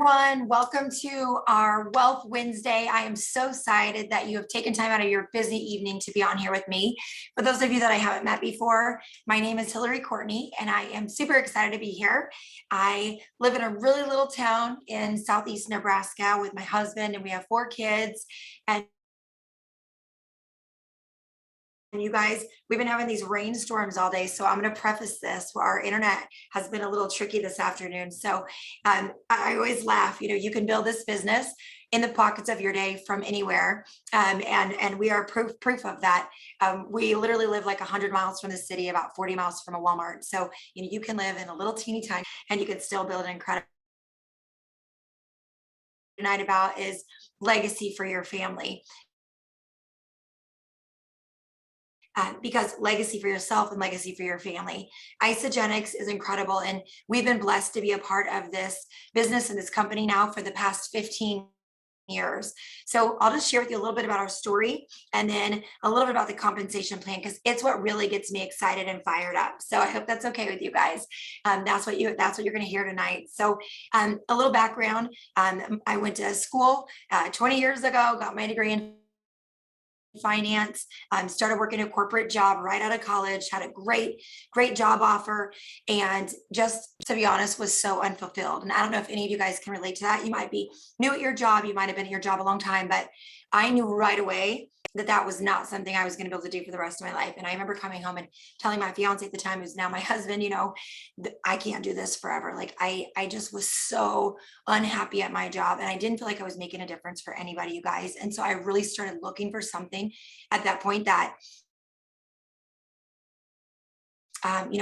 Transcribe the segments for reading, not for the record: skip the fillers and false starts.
Everyone, welcome to our Wealth Wednesday. I am so excited that you have taken time out of your busy evening to be on here with me. For those of you that I haven't met before, my name is Hilari Courtney, and I am super excited to be here. I live in a really little town in southeast Nebraska with my husband, and we have 4 kids. And you guys, we've been having these rainstorms all day, so I'm going to preface this. Our internet has been a little tricky this afternoon, so I always laugh. You can build this business in the pockets of your day from anywhere, and we are proof of that. We literally live like 100 miles from the city, about 40 miles from a Walmart. So you can live in a little teeny tiny, and you can still build an incredible. Tonight about is legacy for your family. Because legacy for yourself and legacy for your family. Isagenix is incredible, and we've been blessed to be a part of this business and this company now for the past 15 years. So I'll just share with you a little bit about our story and then a little bit about the compensation plan, because it's what really gets me excited and fired up. So I hope that's okay with you guys. That's what you're going to hear tonight. So a little background. I went to school 20 years ago, got my degree in finance, started working a corporate job right out of college, had a great job offer, and just to be honest, was so unfulfilled. And I don't know if any of you guys can relate to that. You might be new at your job, you might have been at your job a long time, but I knew right away that was not something I was going to be able to do for the rest of my life. And I remember coming home and telling my fiance at the time, who's now my husband, I can't do this forever. Like I just was so unhappy at my job, and I didn't feel like I was making a difference for anybody, you guys. And so I really started looking for something at that point that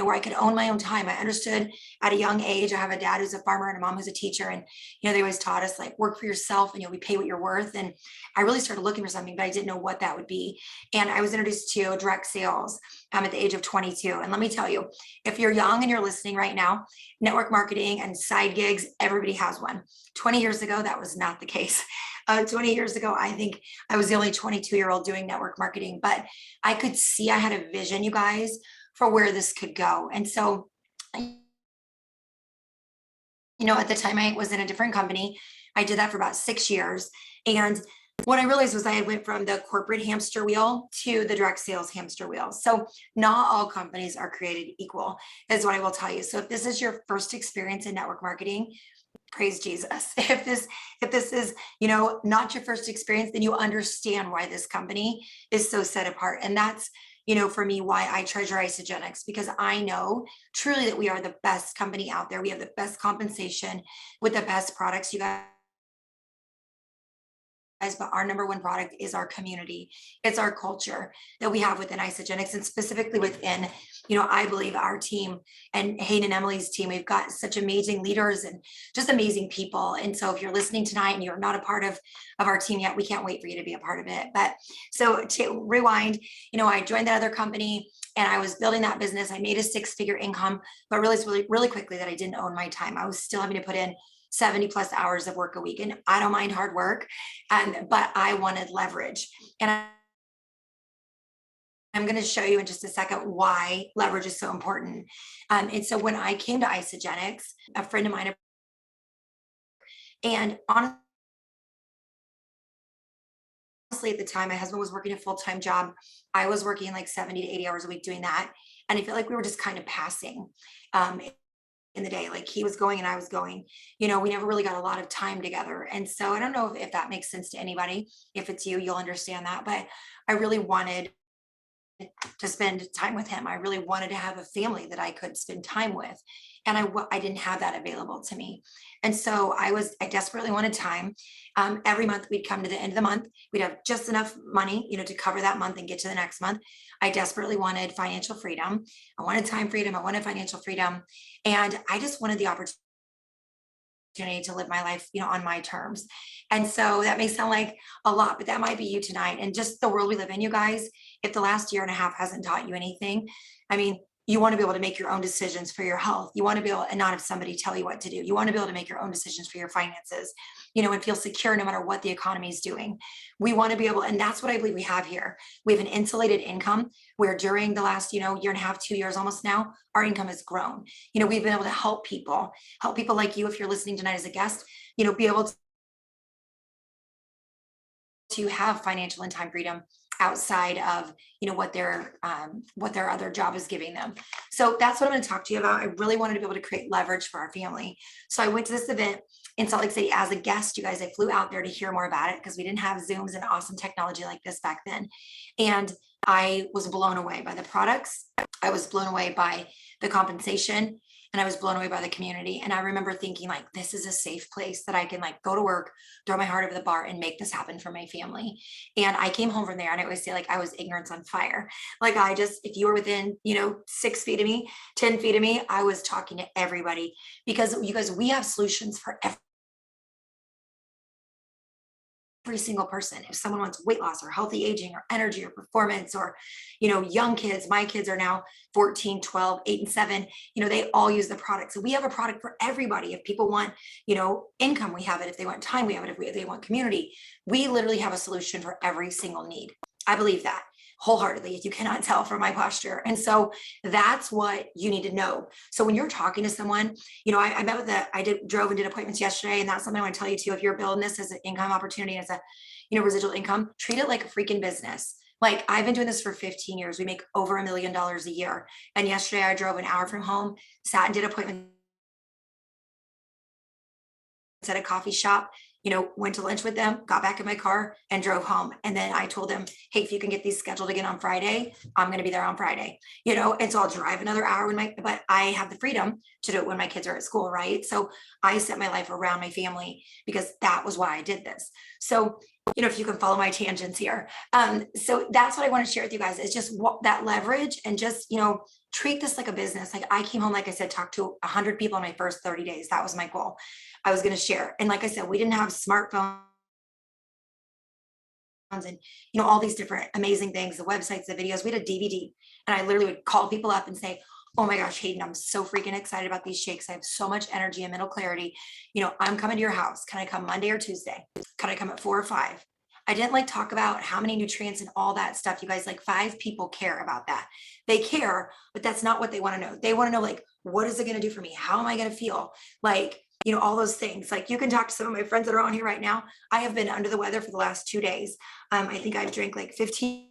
where I could own my own time. I understood at a young age. I have a dad who's a farmer and a mom who's a teacher, and they always taught us like work for yourself and you'll be paid what you're worth. And I really started looking for something, but I didn't know what that would be. And I was introduced to direct sales at the age of 22. And let me tell you, if you're young and you're listening right now, network marketing and side gigs, everybody has one. 20 years ago, that was not the case. 20 years ago, I think I was the only 22-year-old doing network marketing, but I could see I had a vision, you guys, for where this could go. And so, at the time I was in a different company. I did that for about 6 years. And what I realized was I went from the corporate hamster wheel to the direct sales hamster wheel. So not all companies are created equal, is what I will tell you. So if this is your first experience in network marketing, praise Jesus. If this is, not your first experience, then you understand why this company is so set apart. And that's, for me, why I treasure Isagenix, because I know truly that we are the best company out there. We have the best compensation with the best products, you guys. But our number one product is our community. It's our culture that we have within Isagenix, and specifically within, I believe our team and Hayden and Emily's team. We've got such amazing leaders and just amazing people. And so if you're listening tonight and you're not a part of our team yet, we can't wait for you to be a part of it. But so to rewind, I joined that other company and I was building that business. I made a 6-figure income, but realized really quickly that I didn't own my time. I was still having to put in 70 plus hours of work a week. And I don't mind hard work, but I wanted leverage. And I'm going to show you in just a second why leverage is so important. And so when I came to Isagenix, a friend of mine, and honestly, at the time, my husband was working a full-time job. I was working like 70 to 80 hours a week doing that. And I feel like we were just kind of passing. In the day, like he was going and I was going, we never really got a lot of time together. And so I don't know if that makes sense to anybody. If it's you, you'll understand that. But I really wanted to spend time with him. I really wanted to have a family that I could spend time with. And I didn't have that available to me. And so I desperately wanted time. Every month we'd come to the end of the month. We'd have just enough money, to cover that month and get to the next month. I desperately wanted financial freedom. I wanted time freedom. I wanted financial freedom. And I just wanted the opportunity to live my life, on my terms. And so that may sound like a lot, but that might be you tonight. And just the world we live in, you guys, if the last year and a half hasn't taught you anything, I mean, you want to be able to make your own decisions for your health. You want to be able and not have somebody tell you what to do. You want to be able to make your own decisions for your finances, and feel secure no matter what the economy is doing. We want to be able, and that's what I believe we have here. We have an insulated income where during the last, year and a half, 2 years almost now, our income has grown. We've been able to help people like you, if you're listening tonight as a guest, be able to have financial and time freedom outside of what their other job is giving them. So that's what I'm going to talk to you about. I really wanted to be able to create leverage for our family. So I went to this event in Salt Lake City as a guest. You guys, I flew out there to hear more about it because we didn't have Zooms and awesome technology like this back then. And I was blown away by the products. I was blown away by the compensation, and I was blown away by the community. And I remember thinking, like, this is a safe place that I can like go to work, throw my heart over the bar, and make this happen for my family. And I came home from there, and I always say, like, I was ignorance on fire. Like, if you were within 6 feet of me, 10 feet of me, I was talking to everybody, because you guys, we have solutions for every single person. If someone wants weight loss or healthy aging or energy or performance, or young kids, my kids are now 14, 12, 8 and 7, they all use the product. So we have a product for everybody. If people want income, we have it. If they want time, we have it. If they want community, we literally have a solution for every single need. I believe that wholeheartedly, if you cannot tell from my posture. And so that's what you need to know. So when you're talking to someone, I met with drove and did appointments yesterday, and that's something I want to tell you too. If you're building this as an income opportunity, as a, residual income, treat it like a freaking business. Like, I've been doing this for 15 years. We make over $1 million a year. And yesterday I drove an hour from home, sat and did appointments at a coffee shop, went to lunch with them, got back in my car and drove home. And then I told them, hey, if you can get these scheduled again on Friday, I'm going to be there on Friday, and so I'll drive another hour but I have the freedom to do it when my kids are at school. Right. So I set my life around my family, because that was why I did this. So, if you can follow my tangents here. So that's what I want to share with you guys, is just that leverage, and just, treat this like a business. Like, I came home, like I said, talked to 100 people in my first 30 days. That was my goal. I was going to share. And like I said, we didn't have smartphones and all these different amazing things, the websites, the videos. We had a DVD, and I literally would call people up and say, oh my gosh, Hayden, I'm so freaking excited about these shakes. I have so much energy and mental clarity. I'm coming to your house. Can I come Monday or Tuesday? Can I come at 4 or 5? I didn't talk about how many nutrients and all that stuff. You guys, 5 people care about that. They care, but that's not what they want to know. They want to know, what is it going to do for me? How am I going to feel? All those things. You can talk to some of my friends that are on here right now. I have been under the weather for the last 2 days. I think I've drank 15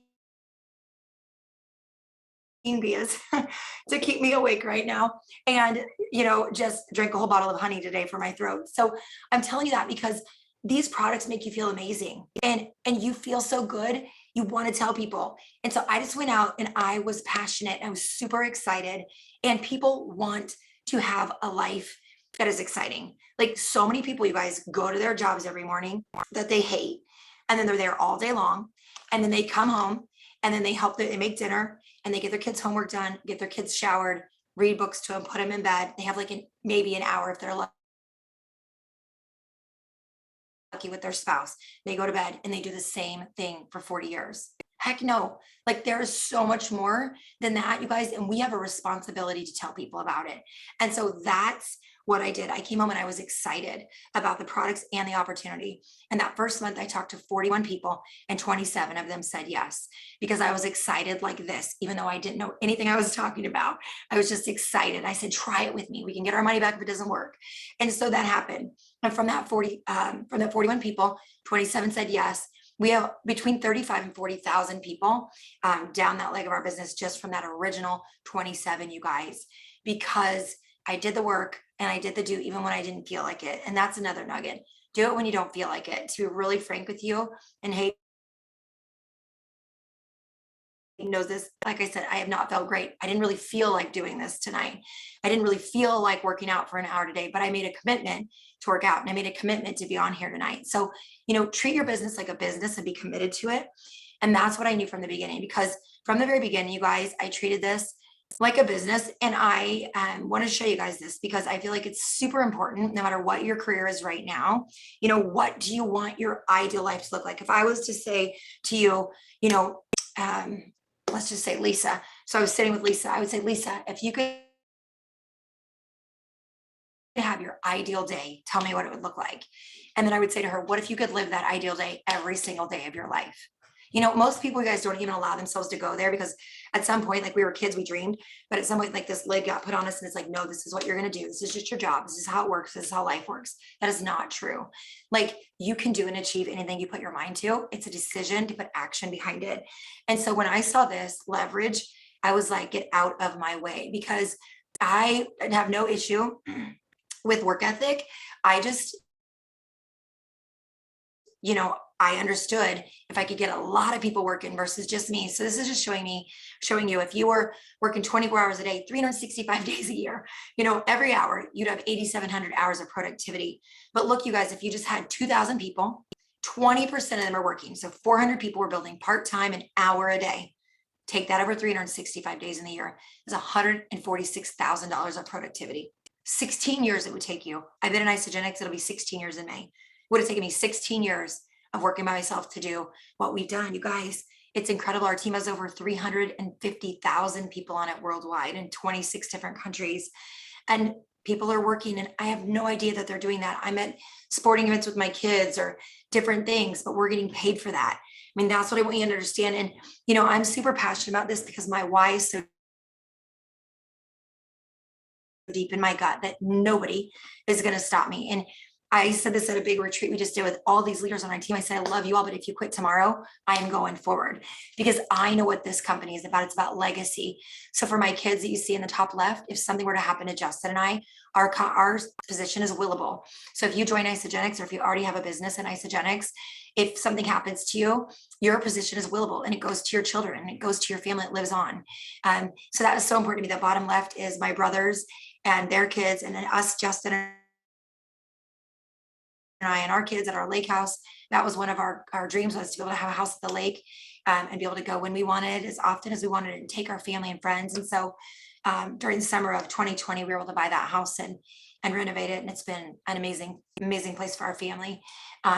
beers to keep me awake right now. And, just drank a whole bottle of honey today for my throat. So I'm telling you that because these products make you feel amazing, and you feel so good. You want to tell people. And so I just went out, and I was passionate. I was super excited, and people want to have a life that is exciting. So many people, you guys, go to their jobs every morning that they hate, and then they're there all day long, and then they come home, and then they make dinner, and they get their kids' homework done, get their kids showered, read books to them, put them in bed. They have maybe an hour if they're lucky with their spouse. They go to bed, and they do the same thing for 40 years. Heck no. There is so much more than that, you guys, and we have a responsibility to tell people about it. And so that's what I did. I came home, and I was excited about the products and the opportunity. And that first month I talked to 41 people, and 27 of them said yes, because I was excited like this, even though I didn't know anything I was talking about. I was just excited. I said, try it with me. We can get our money back if it doesn't work. And so that happened. And from that 41 people, 27 said yes. We have between 35 and 40,000 people down that leg of our business, just from that original 27, you guys, because I did the work, and I did the do, even when I didn't feel like it. And that's another nugget. Do it when you don't feel like it. To be really frank with you, and hey, knows this, like I said, I have not felt great. I didn't really feel like doing this tonight. I didn't really feel like working out for an hour today, but I made a commitment to work out, and I made a commitment to be on here tonight. So, treat your business like a business and be committed to it. And that's what I knew from the beginning, because from the very beginning, you guys, I treated this like a business. And I want to show you guys this, because I feel like it's super important, no matter what your career is right now. What do you want your ideal life to look like? If I was to say to you, let's just say, Lisa, So I was sitting with Lisa. I would say, Lisa, if you could have your ideal day, tell me what it would look like. And then I would say to her, what if you could live that ideal day every single day of your life? You know, most people, you guys don't even allow themselves to go there because at some point, like we were kids, we dreamed, but at some point, like this lid got put on us and it's like, no, this is what you're going to do. This is just your job. This is how it works. This is how life works. That is not true. Like you can do and achieve anything you put your mind to. It's a decision to put action behind it. And so when I saw this leverage, I was like, get out of my way, because I have no issue with work ethic. I just, you know, I understood if I could get a lot of people working versus just me. So this is just showing you if you were working 24 hours a day, 365 days a year, you know, every hour, you'd have 8,700 hours of productivity. But look, you guys, if you just had 2,000 people, 20% of them are working. So 400 people were building part-time an hour a day. Take that over 365 days in the year is $146,000 of productivity. 16 years it would take you. I've been in Isagenix, it'll be 16 years in May. It would have taken me 16 years of working by myself to do what we've done. You guys, it's incredible. Our team has over 350,000 people on it worldwide in 26 different countries. And people are working, and I have no idea that they're doing that. I'm at sporting events with my kids or different things, but we're getting paid for that. I mean, that's what I want you to understand. And, you know, I'm super passionate about this because my why is so deep in my gut that nobody is going to stop me. And I said this at a big retreat we just did with all these leaders on our team. I said, I love you all, but if you quit tomorrow, I am going forward because I know what this company is about. It's about legacy. So for my kids that you see in the top left, if something were to happen to Justin and I, our position is willable. So if you join Isagenix or if you already have a business in Isagenix, if something happens to you, your position is willable and it goes to your children and it goes to your family. It lives on. So that is so important to me. The bottom left is my brothers and their kids, and then us, Justin and I, and our kids at our lake house. That was one of our dreams, was to be able to have a house at the lake and be able to go when we wanted, as often as we wanted, and take our family and friends. And so during the summer of 2020, we were able to buy that house and renovate it. And it's been an amazing place for our family.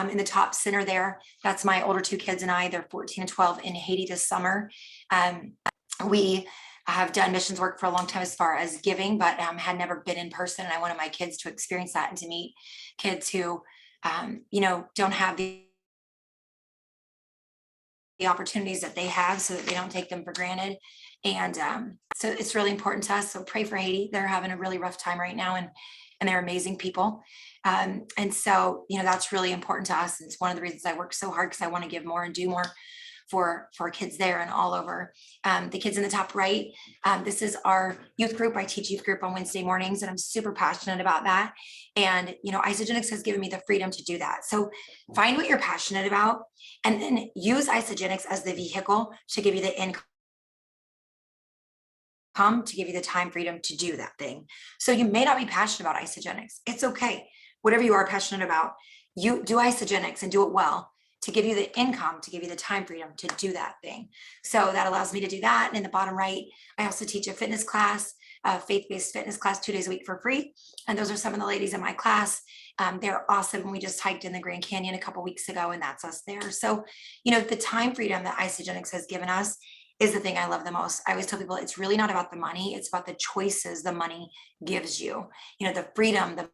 In the top center there, that's my older two kids and I. They're 14 and 12 in Haiti this summer. We have done missions work for a long time as far as giving, but had never been in person. And I wanted my kids to experience that and to meet kids who, you know, don't have the opportunities that they have, so that they don't take them for granted. And so it's really important to us. So pray for Haiti. They're having a really rough time right now, and they're amazing people. And so, you know, that's really important to us. It's one of the reasons I work so hard, because I want to give more and do more for kids there and all over. The kids in the top right, this is our youth group. I teach youth group on Wednesday mornings, and I'm super passionate about that. And, you know, Isagenix has given me the freedom to do that. So find what you're passionate about, and then use Isagenix as the vehicle to give you the income, to give you the time freedom to do that thing. So you may not be passionate about Isagenix. It's okay. Whatever you are passionate about, you do Isagenix and do it well, to give you the income, to give you the time freedom to do that thing. So that allows me to do that. And in the bottom right, I also teach a fitness class, a faith-based fitness class 2 days a week for free. And those are some of the ladies in my class. They're awesome. We just hiked in the Grand Canyon a couple weeks ago, and that's us there. So, you know, the time freedom that Isagenix has given us is the thing I love the most. I always tell people it's really not about the money. It's about the choices the money gives you. You know, the freedom, the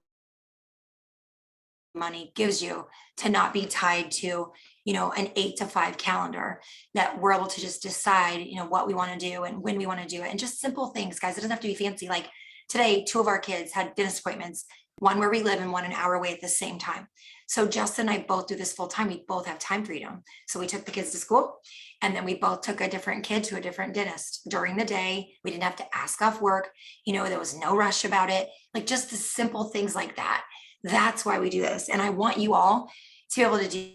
money gives you to not be tied to, you know, an 8 to 5 calendar, that we're able to just decide, you know, what we want to do and when we want to do it. And just simple things, guys. It doesn't have to be fancy. Like today, 2 of our kids had dentist appointments, one where we live and one an hour away at the same time. So Justin and I both do this full time. We both have time freedom. So we took the kids to school, and then we both took a different kid to a different dentist during the day. We didn't have to ask off work. You know, there was no rush about it. Like just the simple things like that. That's why we do this. And I want you all to be able to do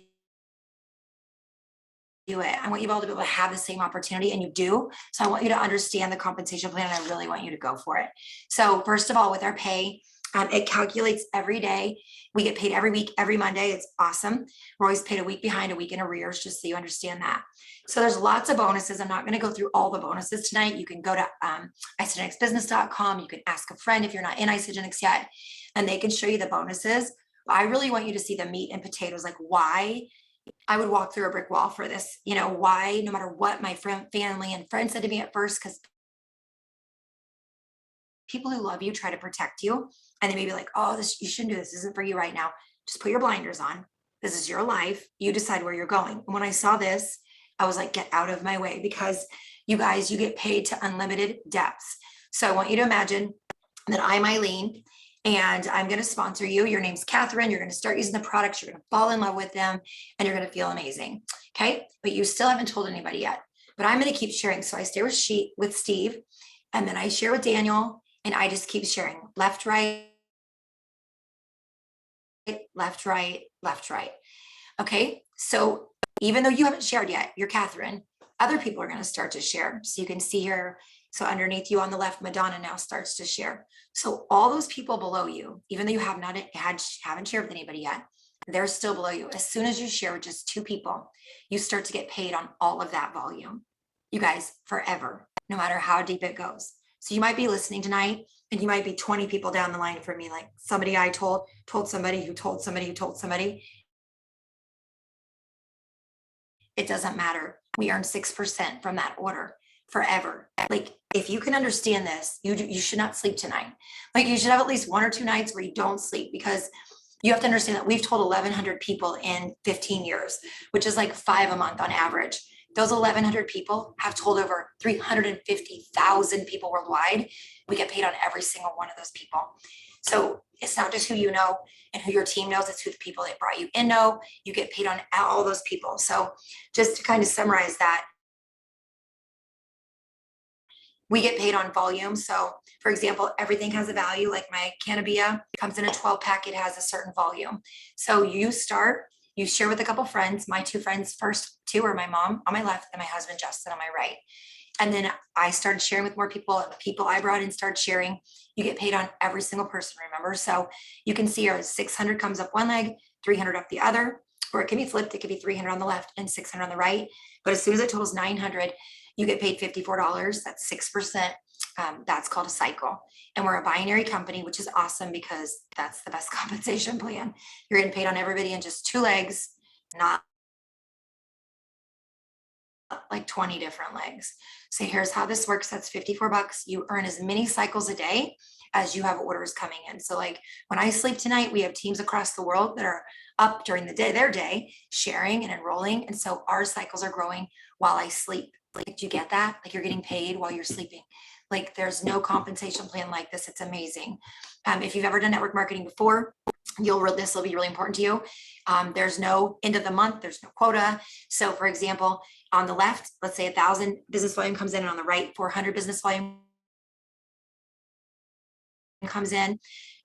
it. I want you all to be able to have the same opportunity, and you do. So I want you to understand the compensation plan, and I really want you to go for it. So first of all, with our pay, it calculates every day. We get paid every week, every Monday. It's awesome. We're always paid a week behind, a week in arrears, just so you understand that. So there's lots of bonuses. I'm not going to go through all the bonuses tonight. You can go to isagenixbusiness.com. You can ask a friend if you're not in Isagenix yet, and they can show you the bonuses. But I really want you to see the meat and potatoes, like why I would walk through a brick wall for this. You know, why, no matter what my family and friends said to me at first, because people who love you try to protect you, and they may be like, oh, this, you shouldn't do this. This isn't for you right now. Just put your blinders on. This is your life. You decide where you're going. And when I saw this, I was like, get out of my way, because you guys, you get paid to unlimited depths. So I want you to imagine that I'm Eileen and I'm going to sponsor you. Your name's Catherine. You're going to start using the products. You're going to fall in love with them and you're going to feel amazing. Okay. But you still haven't told anybody yet, but I'm going to keep sharing. So I stay with Steve, and then I share with Daniel, and I just keep sharing left, right, left, right, left, right. Okay. So even though you haven't shared yet, you're Catherine, other people are going to start to share. So you can see here. So underneath you on the left, Madonna now starts to share. So all those people below you, even though you haven't shared with anybody yet, they're still below you. As soon as you share with just 2 people, you start to get paid on all of that volume. You guys, forever, no matter how deep it goes. So you might be listening tonight and you might be 20 people down the line from me, like somebody I told somebody who told somebody who told somebody. It doesn't matter. We earn 6% from that order forever. Like, if you can understand this, you should not sleep tonight. Like, you should have at least 1 or 2 nights where you don't sleep, because you have to understand that we've told 1,100 people in 15 years, which is like 5 a month on average. Those 1,100 people have told over 350,000 people worldwide. We get paid on every single one of those people. So it's not just who you know and who your team knows, it's who the people that brought you in know. You get paid on all those people. So just to kind of summarize that, we get paid on volume. So for example, everything has a value. Like my Cannabia comes in a 12-pack, it has a certain volume. So you share with a couple friends. My 2 friends, first 2 are my mom on my left and my husband Justin on my right. And then I started sharing with more people, and the people I brought in started sharing. You get paid on every single person, remember? So you can see here 600 comes up one leg, 300 up the other, or it can be flipped. It could be 300 on the left and 600 on the right. But as soon as it totals 900, you get paid $54. That's 6%. That's called a cycle. And we're a binary company, which is awesome because that's the best compensation plan. You're getting paid on everybody in just 2 legs, not like 20 different legs. So here's how this works. That's $54. You earn as many cycles a day as you have orders coming in. So like when I sleep tonight, we have teams across the world that are up during the day, their day, sharing and enrolling. And so our cycles are growing while I sleep. Like, do you get that? Like, you're getting paid while you're sleeping. Like, there's no compensation plan like this. It's amazing. If you've ever done network marketing before, this will be really important to you. There's no end of the month. There's no quota. So for example, on the left, let's say 1,000 business volume comes in, and on the right, 400 business volume comes in.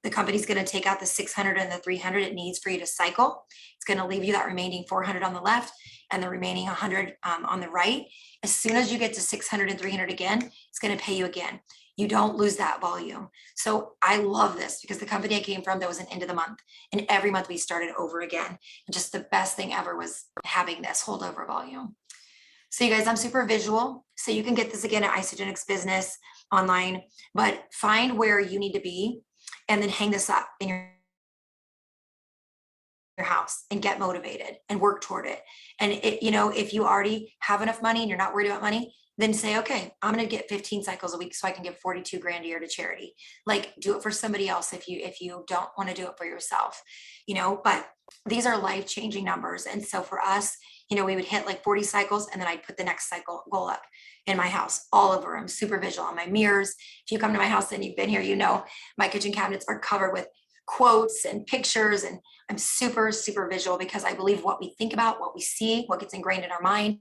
The company's going to take out the 600 and the 300 it needs for you to cycle. It's going to leave you that remaining 400 on the left and the remaining 100 on the right. As soon as you get to 600 and 300 again, it's going to pay you again. You don't lose that volume. So I love this, because the company I came from, there was an end of the month, and every month we started over again. And just the best thing ever was having this holdover volume. So you guys, I'm super visual. So you can get this again at Isagenix Business online, but find where you need to be and then hang this up in your house and get motivated and work toward it. And if you already have enough money and you're not worried about money, then say, okay, I'm going to get 15 cycles a week so I can give 42 grand a year to charity. Like, do it for somebody else if you don't want to do it for yourself, but these are life-changing numbers. And so for us, we would hit like 40 cycles, and then I'd put the next cycle goal up in my house, all over. I'm super visual on my mirrors. If you come to my house and you've been here, my kitchen cabinets are covered with quotes and pictures, and I'm super, super visual, because I believe what we think about, what we see, what gets ingrained in our mind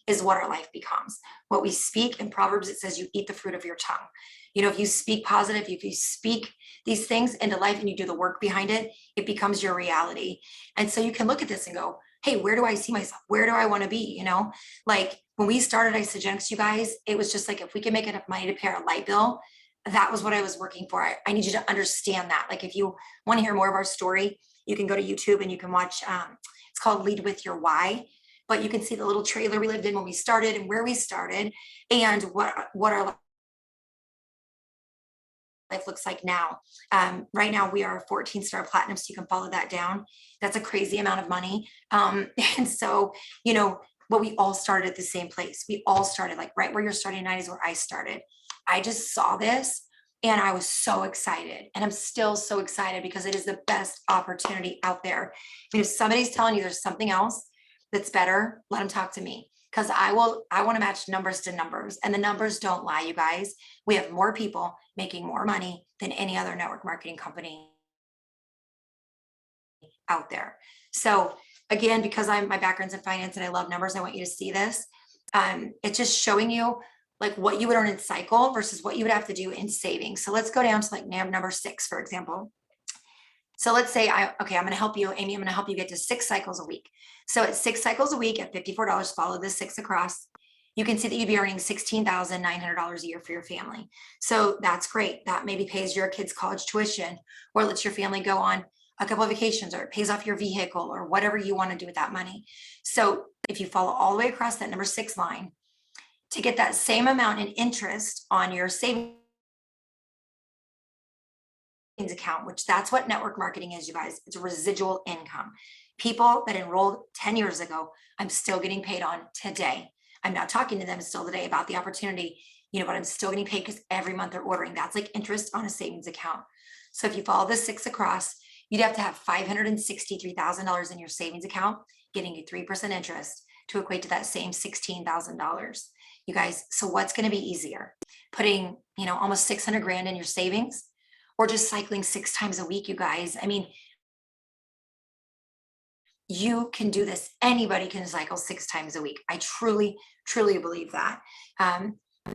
is what our life becomes. What we speak. In Proverbs, it says you eat the fruit of your tongue. If you speak positive, if you speak these things into life and you do the work behind it, it becomes your reality. And so you can look at this and go, hey, where do I see myself? Where do I want to be? Like when we started Isagenix, you guys, it was just like, if we can make enough money to pay our light bill, that was what I was working for. I need you to understand that. Like, if you want to hear more of our story, you can go to YouTube and you can watch, it's called Lead With Your Why. But you can see the little trailer we lived in when we started and where we started, and what our life looks like now. Right now we are 14-star platinum, so you can follow that down. That's a crazy amount of money. And so, but we all started at the same place. We all started like right where you're starting tonight is where I started. I just saw this and I was so excited, and I'm still so excited because it is the best opportunity out there. I mean, if somebody's telling you there's something else that's better, let them talk to me, because I want to match numbers to numbers, and the numbers don't lie, you guys. We have more people making more money than any other network marketing company out there. So again, because my background's in finance and I love numbers, I want you to see this. It's just showing you like what you would earn in cycle versus what you would have to do in savings. So let's go down to like number 6, for example. So let's say I'm going to help you, Amy, I'm going to help you get to 6 cycles a week. So at 6 cycles a week at $54, follow this 6 across. You can see that you'd be earning $16,900 a year for your family. So that's great. That maybe pays your kids' college tuition, or lets your family go on a couple of vacations, or it pays off your vehicle, or whatever you want to do with that money. So if you follow all the way across that number 6 line, to get that same amount in interest on your savings account, which that's what network marketing is, you guys. It's a residual income. People that enrolled 10 years ago, I'm still getting paid on today. I'm not talking to them still today about the opportunity, but I'm still getting paid because every month they're ordering. That's like interest on a savings account. So if you follow the 6 across, you'd have to have $563,000 in your savings account, getting you 3% interest to equate to that same $16,000. You guys, so what's going to be easier? Putting, almost 600 grand in your savings, or just cycling 6 times a week, you guys? I mean, you can do this. Anybody can cycle 6 times a week. I truly, truly believe that.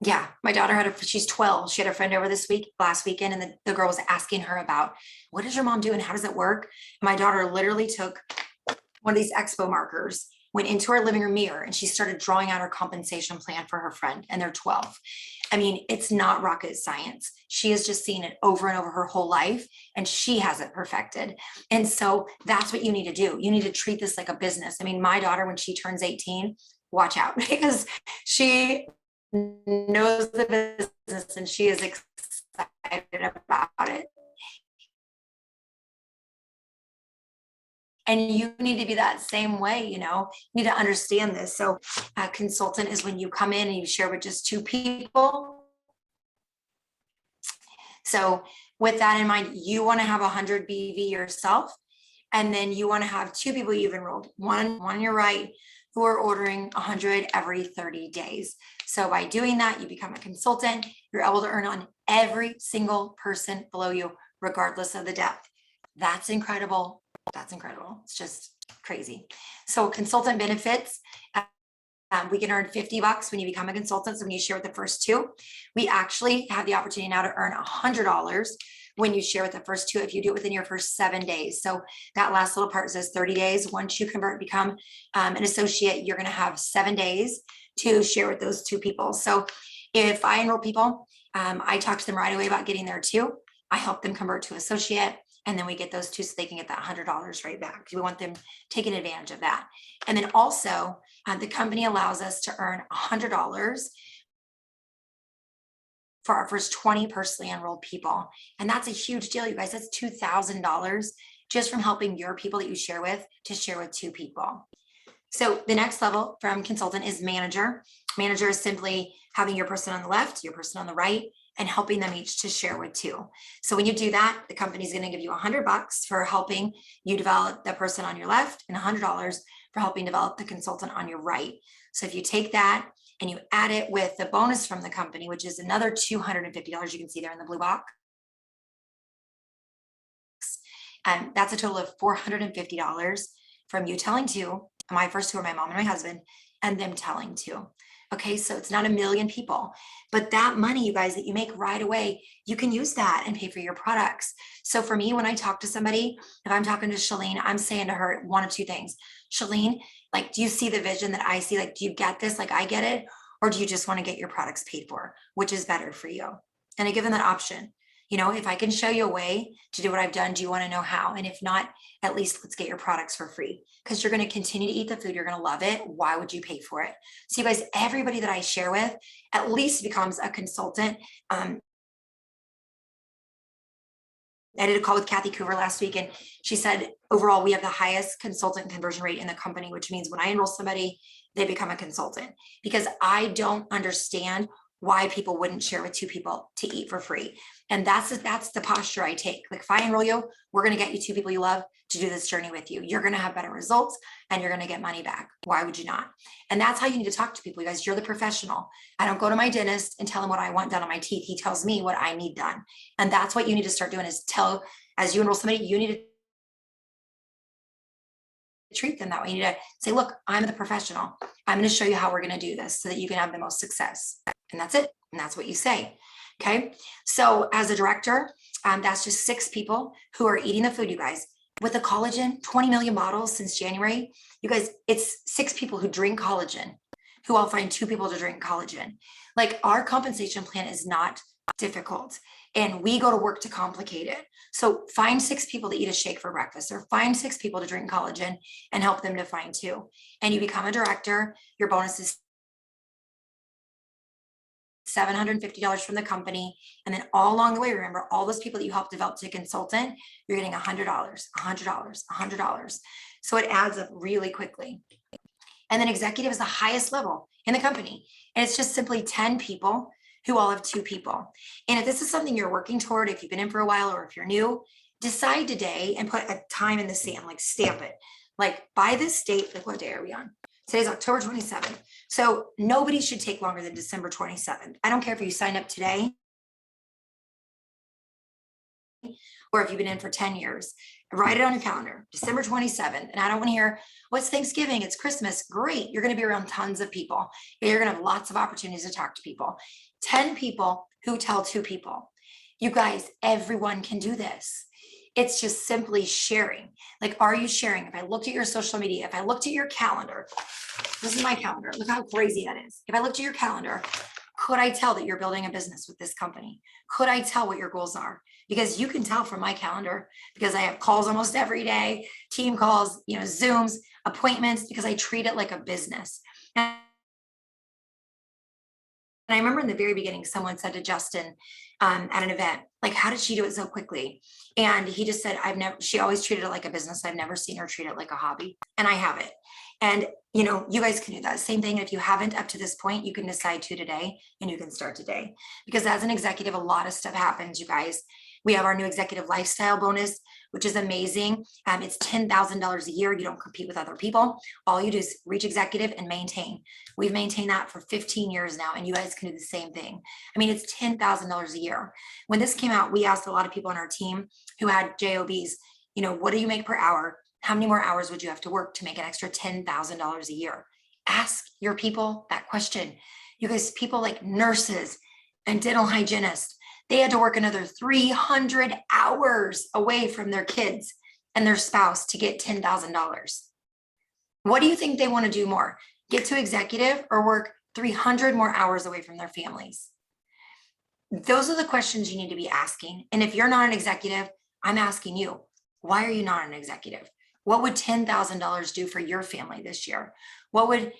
Yeah, my daughter she's 12. She had a friend over last weekend, and the girl was asking her about, what does your mom do and how does it work? My daughter literally took one of these expo markers, went into her living room mirror, and she started drawing out her compensation plan for her friend, and they're 12. I mean, it's not rocket science. She has just seen it over and over her whole life, and she has it perfected. And so that's what you need to do. You need to treat this like a business. I mean, my daughter, when she turns 18, watch out, because she knows the business and she is excited about it. And you need to be that same way, you need to understand this. So a consultant is when you come in and you share with just 2 people. So with that in mind, you want to have 100 BV yourself, and then you want to have 2 people you've enrolled, one on your right, who are ordering 100 every 30 days. So by doing that, you become a consultant. You're able to earn on every single person below you, regardless of the depth. That's incredible. That's incredible. It's just crazy. So consultant benefits, we can earn $50 when you become a consultant. So when you share with the first 2, we actually have the opportunity now to earn $100 when you share with the first 2, if you do it within your first 7 days. So that last little part says 30 days. Once you convert, become an associate, you're going to have 7 days to share with those 2 people. So if I enroll people, I talk to them right away about getting there too. I help them convert to associate, and then we get those 2 so they can get that $100 right back. We want them taking advantage of that. And then also the company allows us to earn $100 for our first 20 personally enrolled people. And that's a huge deal, you guys. That's $2,000 just from helping your people that you share with to share with 2 people. So the next level from consultant is manager. Manager is simply having your person on the left, your person on the right, and helping them each to share with 2. So when you do that, the company's going to give you $100 for helping you develop the person on your left, and $100 for helping develop the consultant on your right. So if you take that and you add it with the bonus from the company, which is another $250, you can see there in the blue box, and that's a total of $450 from you telling 2, my first 2 are my mom and my husband, and them telling 2. Okay, so it's not a million people, but that money, you guys, that you make right away, you can use that and pay for your products. So for me, when I talk to somebody, if I'm talking to Shalene, I'm saying to her 1 of 2 things. Shalene, like, do you see the vision that I see? Like, do you get this? Like I get it? Or do you just want to get your products paid for? Which is better for you? And I give them that option. If I can show you a way to do what I've done, do you want to know how? And if not, at least let's get your products for free, because you're going to continue to eat the food. You're going to love it. Why would you pay for it? So you guys, everybody that I share with at least becomes a consultant. I did a call with Kathy Coover last week, and she said, overall, we have the highest consultant conversion rate in the company, which means when I enroll somebody, they become a consultant, because I don't understand why people wouldn't share with 2 people to eat for free. And that's the posture I take. Like, if I enroll you, we're going to get you 2 people you love to do this journey with you. You're going to have better results and you're going to get money back. Why would you not? And that's how you need to talk to people. You guys, you're the professional. I don't go to my dentist and tell him what I want done on my teeth. He tells me what I need done. And that's what you need to start doing, is as you enroll somebody, you need to treat them that way. You need to say, look, I'm the professional. I'm going to show you how we're going to do this so that you can have the most success. And that's it. And that's what you say. Okay. So as a director, that's just 6 people who are eating the food, you guys. With the collagen, 20 million bottles since January, you guys, it's 6 people who drink collagen, who I'll find 2 people to drink collagen. Like, our compensation plan is not difficult, and we go to work to complicate it. So find 6 people to eat a shake for breakfast, or find 6 people to drink collagen and help them to find 2. And you become a director. Your bonus is $750 from the company. And then all along the way, remember, all those people that you helped develop to consultant, you're getting $100, $100, $100. So it adds up really quickly. And then executive is the highest level in the company. And it's just simply 10 people who all have 2 people. And if this is something you're working toward, if you've been in for a while, or if you're new, decide today and put a time in the sand, like stamp it. Like, by this date, like, what day are we on? Today's October 27th. So nobody should take longer than December 27th. I don't care if you sign up today or if you've been in for 10 years. Write it on your calendar, December 27th. And I don't want to hear, what's Thanksgiving? It's Christmas. Great. You're going to be around tons of people. You're going to have lots of opportunities to talk to people. 10 people who tell 2 people. You guys, everyone can do this. It's just simply sharing. Like, are you sharing? If I looked at your social media, if I looked at your calendar, this is my calendar. Look how crazy that is. If I looked at your calendar, could I tell that you're building a business with this company? Could I tell what your goals are? Because you can tell from my calendar, because I have calls almost every day, team calls, Zooms, appointments, because I treat it like a business. And I remember in the very beginning, someone said to Justin at an event, like, how did she do it so quickly? And he just said, she always treated it like a business. I've never seen her treat it like a hobby. And I have it. And, you guys can do that. Same thing. If you haven't up to this point, you can decide to today, and you can start today. Because as an executive, a lot of stuff happens, you guys. We have our new executive lifestyle bonus, which is amazing. It's $10,000 a year. You don't compete with other people. All you do is reach executive and maintain. We've maintained that for 15 years now, and you guys can do the same thing. I mean, it's $10,000 a year. When this came out, we asked a lot of people on our team who had JOBs, what do you make per hour? How many more hours would you have to work to make an extra $10,000 a year? Ask your people that question. You guys, people like nurses and dental hygienists, they had to work another 300 hours away from their kids and their spouse to get $10,000. What do you think they want to do more? Get to executive or work 300 more hours away from their families? Those are the questions you need to be asking. And if you're not an executive, I'm asking you, why are you not an executive? What would $10,000 do for your family this year? What would,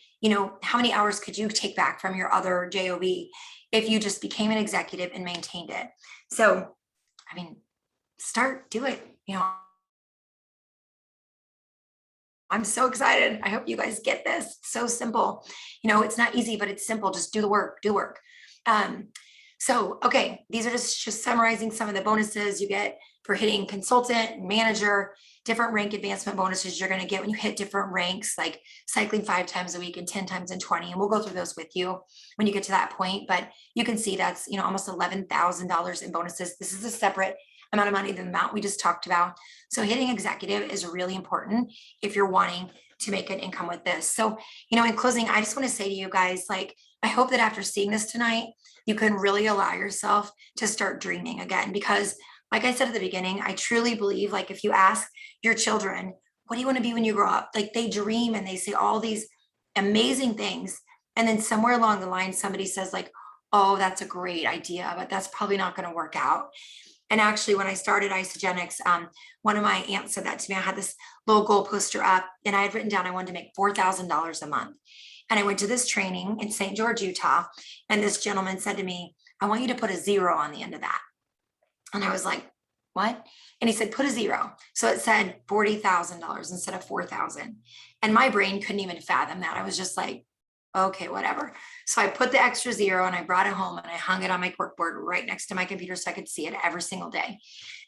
how many hours could you take back from your other JOB if you just became an executive and maintained it? So, do it. I'm so excited. I hope you guys get this. It's so simple. It's not easy, but it's simple. Just do the work, do work. So, okay, these are just summarizing some of the bonuses you get for hitting consultant, manager, different rank advancement bonuses you're going to get when you hit different ranks, like cycling 5 times a week and 10 times in 20. And we'll go through those with you when you get to that point. But you can see that's, almost $11,000 in bonuses. This is a separate amount of money than the amount we just talked about. So hitting executive is really important if you're wanting to make an income with this. So, in closing, I just want to say to you guys, I hope that after seeing this tonight, you can really allow yourself to start dreaming again. Because like I said at the beginning, I truly believe, if you ask your children, what do you want to be when you grow up? They dream and they say all these amazing things. And then somewhere along the line, somebody says oh, that's a great idea, but that's probably not going to work out. And actually, when I started Isogenics, one of my aunts said that to me. I had this little goal poster up, and I had written down I wanted to make $4,000 a month. And I went to this training in St. George, Utah, and this gentleman said to me, I want you to put a 0 on the end of that. And I was like, what? And he said, put a 0. So it said $40,000 instead of 4,000. And my brain couldn't even fathom that. I was just like, Okay, whatever. So I put the extra zero and I brought it home and I hung it on my corkboard right next to my computer so I could see it every single day.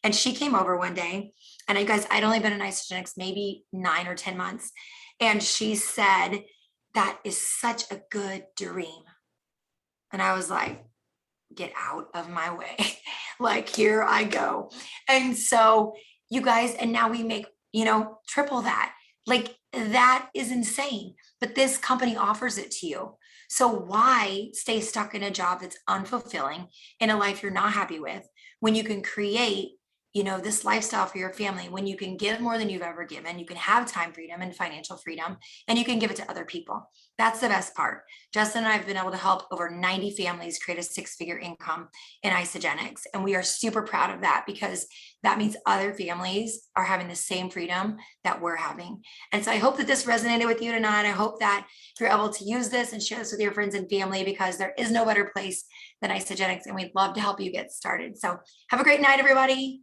And she came over one day, and you guys, I'd only been in Isogenics maybe 9 or 10 months. And she said, that is such a good dream. And I was like, get out of my way. Like, here I go. And so you guys, and now we make, triple that. Like, that is insane. But this company offers it to you. So why stay stuck in a job that's unfulfilling, in a life you're not happy with, when you can create, this lifestyle for your family, when you can give more than you've ever given, you can have time freedom and financial freedom, and you can give it to other people. That's the best part. Justin and I have been able to help over 90 families create a 6-figure income in Isogenics. And we are super proud of that, because that means other families are having the same freedom that we're having. And so I hope that this resonated with you tonight. I hope that you're able to use this and share this with your friends and family, because there is no better place than Isogenics, and we'd love to help you get started. So have a great night, everybody.